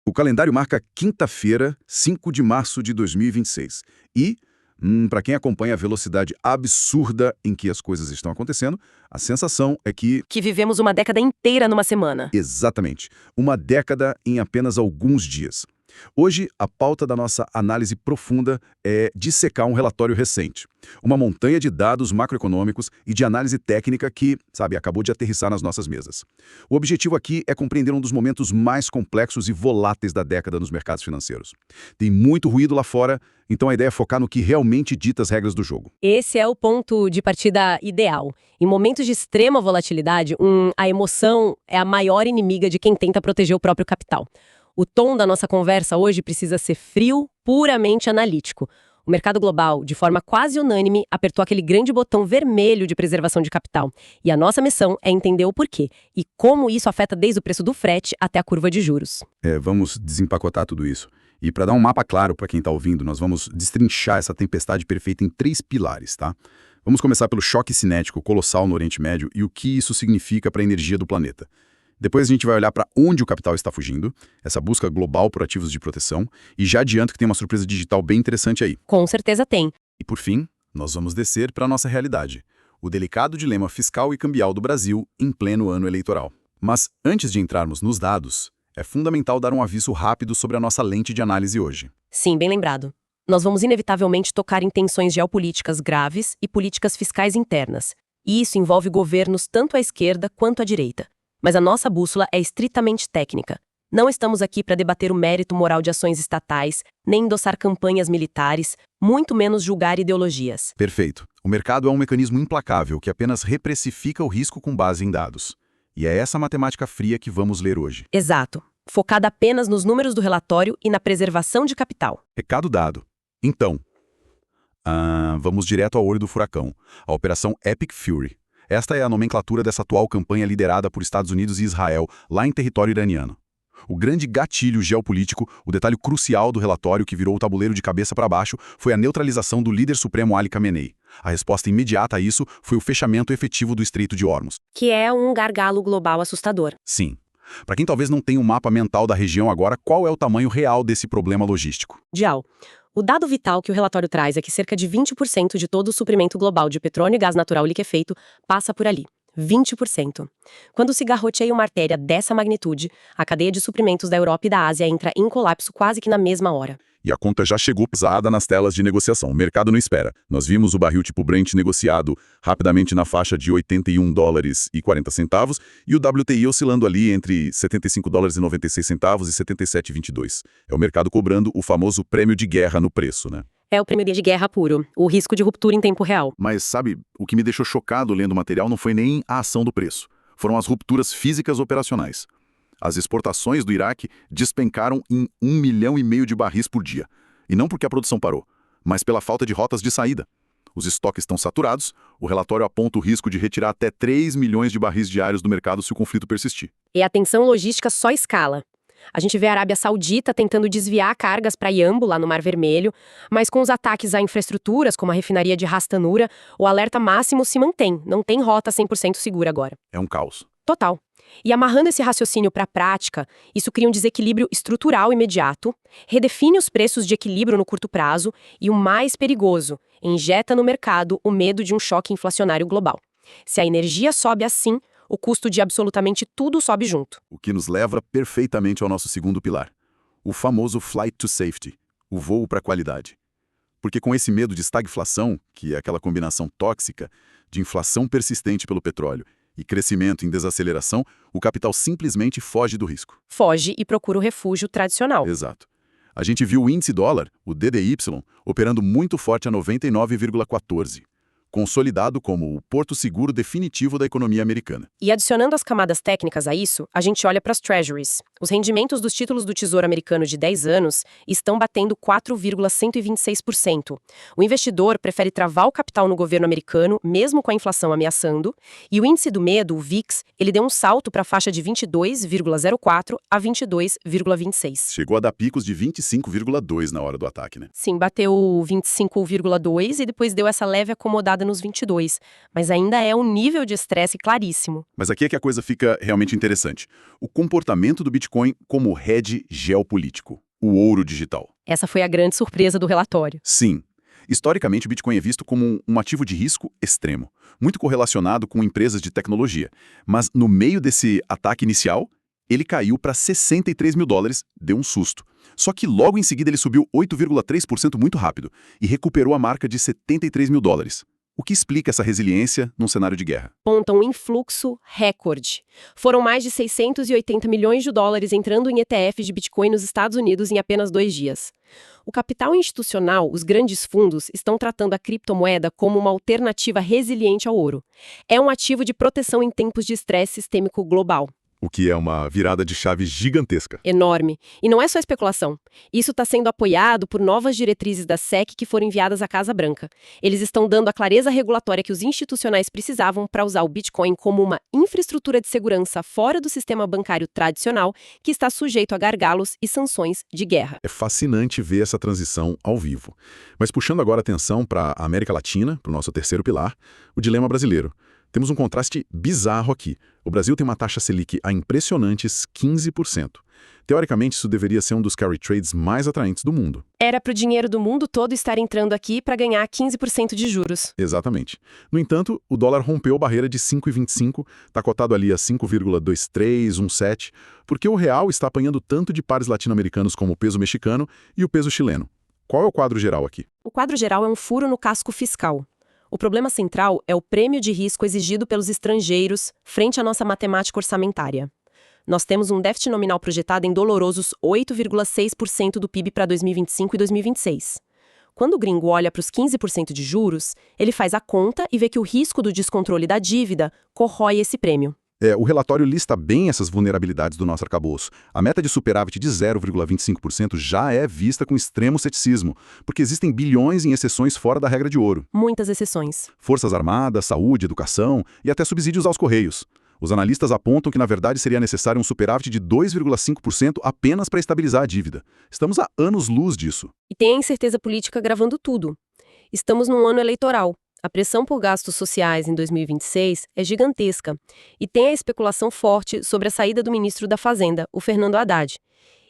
O calendário marca quinta-feira, 5 de março de 2026. E, para quem acompanha a velocidade absurda em que as coisas estão acontecendo, a sensação é que... Que vivemos uma década inteira numa semana. Exatamente. Uma década em apenas alguns dias. Hoje, a pauta da nossa análise profunda é dissecar um relatório recente. Uma montanha de dados macroeconômicos e de análise técnica que, acabou de aterrissar nas nossas mesas. O objetivo aqui é compreender um dos momentos mais complexos e voláteis da década nos mercados financeiros. Tem muito ruído lá fora, então a ideia é focar no que realmente dita as regras do jogo. Esse é o ponto de partida ideal. Em momentos de extrema volatilidade, a emoção é a maior inimiga de quem tenta proteger o próprio capital. O tom da nossa conversa hoje precisa ser frio, puramente analítico. O mercado global, de forma quase unânime, apertou aquele grande botão vermelho de preservação de capital. E a nossa missão é entender o porquê e como isso afeta desde o preço do frete até a curva de juros. Vamos desempacotar tudo isso. E para dar um mapa claro para quem está ouvindo, nós vamos destrinchar essa tempestade perfeita em 3 pilares, tá? Vamos começar pelo choque cinético colossal no Oriente Médio e o que isso significa para a energia do planeta. Depois a gente vai olhar para onde o capital está fugindo, essa busca global por ativos de proteção, e já adianto que tem uma surpresa digital bem interessante aí. Com certeza tem. E por fim, nós vamos descer para a nossa realidade, o delicado dilema fiscal e cambial do Brasil em pleno ano eleitoral. Mas antes de entrarmos nos dados, é fundamental dar um aviso rápido sobre a nossa lente de análise hoje. Sim, bem lembrado. Nós vamos inevitavelmente tocar em tensões geopolíticas graves e políticas fiscais internas. E isso envolve governos tanto à esquerda quanto à direita. Mas a nossa bússola é estritamente técnica. Não estamos aqui para debater o mérito moral de ações estatais, nem endossar campanhas militares, muito menos julgar ideologias. Perfeito. O mercado é um mecanismo implacável que apenas reprecifica o risco com base em dados. E é essa matemática fria que vamos ler hoje. Exato. Focada apenas nos números do relatório e na preservação de capital. Recado dado. Então, vamos direto ao olho do furacão, a Operação Epic Fury. Esta é a nomenclatura dessa atual campanha liderada por Estados Unidos e Israel, lá em território iraniano. O grande gatilho geopolítico, o detalhe crucial do relatório que virou o tabuleiro de cabeça para baixo, foi a neutralização do líder supremo Ali Khamenei. A resposta imediata a isso foi o fechamento efetivo do Estreito de Hormuz. Que é um gargalo global assustador. Sim. Para quem talvez não tenha um mapa mental da região agora, qual é o tamanho real desse problema logístico? Dial. O dado vital que o relatório traz é que cerca de 20% de todo o suprimento global de petróleo e gás natural liquefeito passa por ali. 20%. Quando se garroteia uma artéria dessa magnitude, a cadeia de suprimentos da Europa e da Ásia entra em colapso quase que na mesma hora. E a conta já chegou pesada nas telas de negociação. O mercado não espera. Nós vimos o barril tipo Brent negociado rapidamente na faixa de $81,40 e o WTI oscilando ali entre $75,96 e 77,22. É o mercado cobrando o famoso prêmio de guerra no preço, né? É o prêmio de guerra puro, o risco de ruptura em tempo real. Mas sabe, o que me deixou chocado lendo o material não foi nem a ação do preço. Foram as rupturas físicas operacionais. As exportações do Iraque despencaram em 1,5 milhão de barris por dia. E não porque a produção parou, mas pela falta de rotas de saída. Os estoques estão saturados, o relatório aponta o risco de retirar até 3 milhões de barris diários do mercado se o conflito persistir. E a tensão logística só escala. A gente vê a Arábia Saudita tentando desviar cargas para Iambu, lá no Mar Vermelho, mas com os ataques a infraestruturas, como a refinaria de Ras Tanura, o alerta máximo se mantém, não tem rota 100% segura agora. É um caos. Total. E amarrando esse raciocínio para a prática, isso cria um desequilíbrio estrutural imediato, redefine os preços de equilíbrio no curto prazo e, o mais perigoso, injeta no mercado o medo de um choque inflacionário global. Se a energia sobe assim, o custo de absolutamente tudo sobe junto. O que nos leva perfeitamente ao nosso segundo pilar, o famoso flight to safety, o voo para a qualidade. Porque com esse medo de estagflação, que é aquela combinação tóxica de inflação persistente pelo petróleo e crescimento em desaceleração, o capital simplesmente foge do risco. Foge e procura o refúgio tradicional. Exato. A gente viu o índice dólar, o DDY, operando muito forte a 99,14. Consolidado como o porto seguro definitivo da economia americana. E adicionando as camadas técnicas a isso, a gente olha para as treasuries. Os rendimentos dos títulos do Tesouro Americano de 10 anos estão batendo 4,126%. O investidor prefere travar o capital no governo americano, mesmo com a inflação ameaçando, e o índice do medo, o VIX, ele deu um salto para a faixa de 22,04 a 22,26. Chegou a dar picos de 25,2 na hora do ataque, né? Sim, bateu 25,2 e depois deu essa leve acomodada recuperada nos 22, mas ainda é um nível de estresse claríssimo. Mas aqui é que a coisa fica realmente interessante. O comportamento do Bitcoin como hedge geopolítico, o ouro digital. Essa foi a grande surpresa do relatório. Sim. Historicamente, o Bitcoin é visto como um ativo de risco extremo, muito correlacionado com empresas de tecnologia. Mas no meio desse ataque inicial, ele caiu para 63 mil dólares, deu um susto. Só que logo em seguida ele subiu 8,3% muito rápido e recuperou a marca de 73 mil dólares. O que explica essa resiliência num cenário de guerra? Aponta um influxo recorde. Foram mais de 680 milhões de dólares entrando em ETFs de Bitcoin nos Estados Unidos em apenas 2 dias. O capital institucional, os grandes fundos, estão tratando a criptomoeda como uma alternativa resiliente ao ouro. É um ativo de proteção em tempos de estresse sistêmico global. O que é uma virada de chave gigantesca. Enorme. E não é só especulação. Isso está sendo apoiado por novas diretrizes da SEC que foram enviadas à Casa Branca. Eles estão dando a clareza regulatória que os institucionais precisavam para usar o Bitcoin como uma infraestrutura de segurança fora do sistema bancário tradicional que está sujeito a gargalos e sanções de guerra. É fascinante ver essa transição ao vivo. Mas puxando agora a atenção para a América Latina, para o nosso terceiro pilar, o dilema brasileiro. Temos um contraste bizarro aqui. O Brasil tem uma taxa Selic a impressionantes 15%. Teoricamente, isso deveria ser um dos carry trades mais atraentes do mundo. Era para o dinheiro do mundo todo estar entrando aqui para ganhar 15% de juros. Exatamente. No entanto, o dólar rompeu a barreira de 5,25, está cotado ali a 5,2317, porque o real está apanhando tanto de pares latino-americanos como o peso mexicano e o peso chileno. Qual é o quadro geral aqui? O quadro geral é um furo no casco fiscal. O problema central é o prêmio de risco exigido pelos estrangeiros frente à nossa matemática orçamentária. Nós temos um déficit nominal projetado em dolorosos 8,6% do PIB para 2025 e 2026. Quando o gringo olha para os 15% de juros, ele faz a conta e vê que o risco do descontrole da dívida corrói esse prêmio. O relatório lista bem essas vulnerabilidades do nosso arcabouço. A meta de superávit de 0,25% já é vista com extremo ceticismo, porque existem bilhões em exceções fora da regra de ouro. Muitas exceções. Forças armadas, saúde, educação e até subsídios aos correios. Os analistas apontam que, na verdade, seria necessário um superávit de 2,5% apenas para estabilizar a dívida. Estamos há anos-luz disso. E tem a incerteza política gravando tudo. Estamos num ano eleitoral. A pressão por gastos sociais em 2026 é gigantesca e tem a especulação forte sobre a saída do ministro da Fazenda, o Fernando Haddad.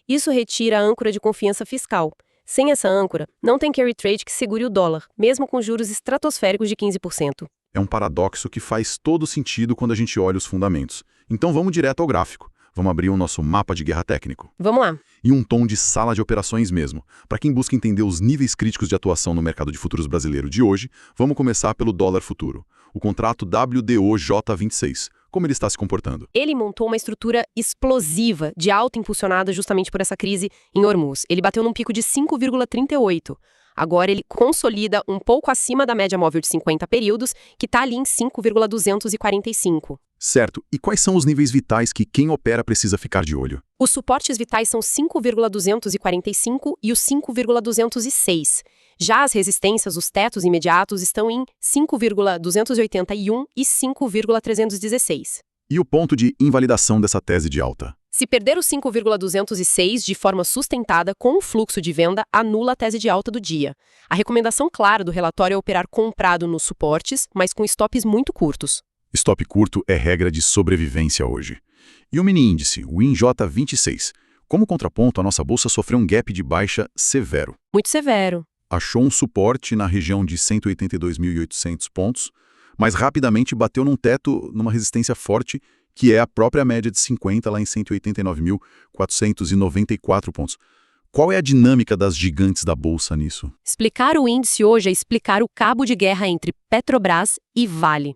Isso retira a âncora de confiança fiscal. Sem essa âncora, não tem carry trade que segure o dólar, mesmo com juros estratosféricos de 15%. É um paradoxo que faz todo sentido quando a gente olha os fundamentos. Então vamos direto ao gráfico. Vamos abrir o nosso mapa de guerra técnico. Vamos lá. Em um tom de sala de operações mesmo. Para quem busca entender os níveis críticos de atuação no mercado de futuros brasileiro de hoje, vamos começar pelo dólar futuro. O contrato WDOJ26. Como ele está se comportando? Ele montou uma estrutura explosiva, de alta impulsionada justamente por essa crise em Hormuz. Ele bateu num pico de 5,38. Agora ele consolida um pouco acima da média móvel de 50 períodos, que está ali em 5,245. Certo. E quais são os níveis vitais que quem opera precisa ficar de olho? Os suportes vitais são 5,245 e os 5,206. Já as resistências, os tetos imediatos, estão em 5,281 e 5,316. E o ponto de invalidação dessa tese de alta? Se perder o 5,206 de forma sustentada com o fluxo de venda, anula a tese de alta do dia. A recomendação clara do relatório é operar comprado nos suportes, mas com stops muito curtos. Stop curto é regra de sobrevivência hoje. E o mini índice, o INJ26. Como contraponto, a nossa bolsa sofreu um gap de baixa severo. Muito severo. Achou um suporte na região de 182.800 pontos, mas rapidamente bateu num teto, numa resistência forte, que é a própria média de 50, lá em 189.494 pontos. Qual é a dinâmica das gigantes da bolsa nisso? Explicar o índice hoje é explicar o cabo de guerra entre Petrobras e Vale.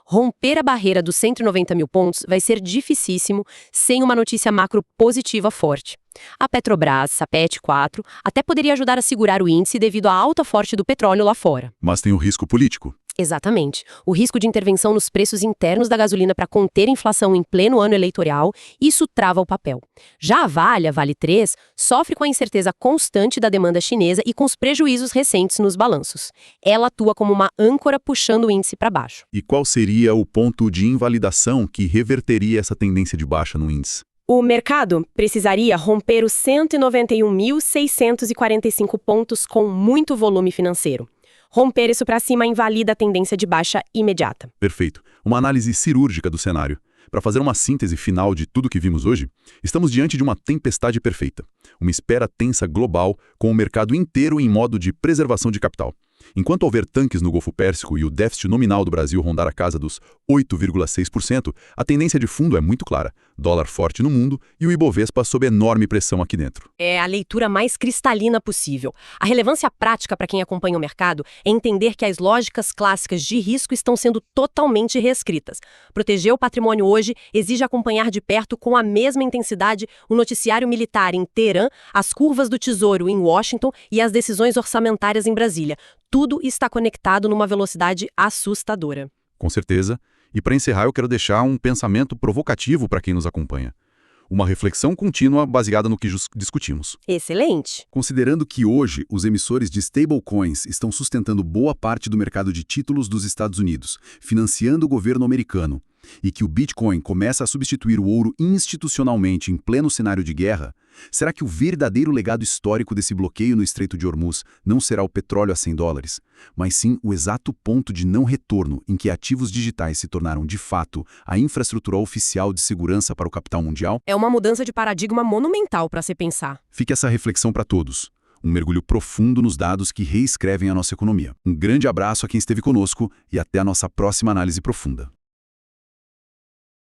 Romper a barreira dos 190 mil pontos vai ser dificílimo sem uma notícia macro positiva forte. A Petrobras, Sapet 4, até poderia ajudar a segurar o índice devido à alta forte do petróleo lá fora. Mas tem o risco político. Exatamente. O risco de intervenção nos preços internos da gasolina para conter a inflação em pleno ano eleitoral, isso trava o papel. Já a Vale 3, sofre com a incerteza constante da demanda chinesa e com os prejuízos recentes nos balanços. Ela atua como uma âncora puxando o índice para baixo. E qual seria o ponto de invalidação que reverteria essa tendência de baixa no índice? O mercado precisaria romper os 191.645 pontos com muito volume financeiro. Romper isso para cima invalida a tendência de baixa imediata. Perfeito. Uma análise cirúrgica do cenário. Para fazer uma síntese final de tudo que vimos hoje, estamos diante de uma tempestade perfeita. Uma espera tensa global, com o mercado inteiro em modo de preservação de capital. Enquanto houver tanques no Golfo Pérsico e o déficit nominal do Brasil rondar a casa dos 8,6%, a tendência de fundo é muito clara. Dólar forte no mundo e o Ibovespa sob enorme pressão aqui dentro. É a leitura mais cristalina possível. A relevância prática para quem acompanha o mercado é entender que as lógicas clássicas de risco estão sendo totalmente reescritas. Proteger o patrimônio hoje exige acompanhar de perto com a mesma intensidade o noticiário militar em Teherã, as curvas do Tesouro em Washington e as decisões orçamentárias em Brasília. Tudo está conectado numa velocidade assustadora. Com certeza. E para encerrar, eu quero deixar um pensamento provocativo para quem nos acompanha. Uma reflexão contínua baseada no que discutimos. Excelente! Considerando que hoje os emissores de stablecoins estão sustentando boa parte do mercado de títulos dos Estados Unidos, financiando o governo americano, e que o Bitcoin começa a substituir o ouro institucionalmente em pleno cenário de guerra, será que o verdadeiro legado histórico desse bloqueio no Estreito de Hormuz não será o petróleo a $100, mas sim o exato ponto de não retorno em que ativos digitais se tornaram, de fato, a infraestrutura oficial de segurança para o capital mundial? É uma mudança de paradigma monumental para se pensar. Fique essa reflexão para todos. Um mergulho profundo nos dados que reescrevem a nossa economia. Um grande abraço a quem esteve conosco e até a nossa próxima análise profunda.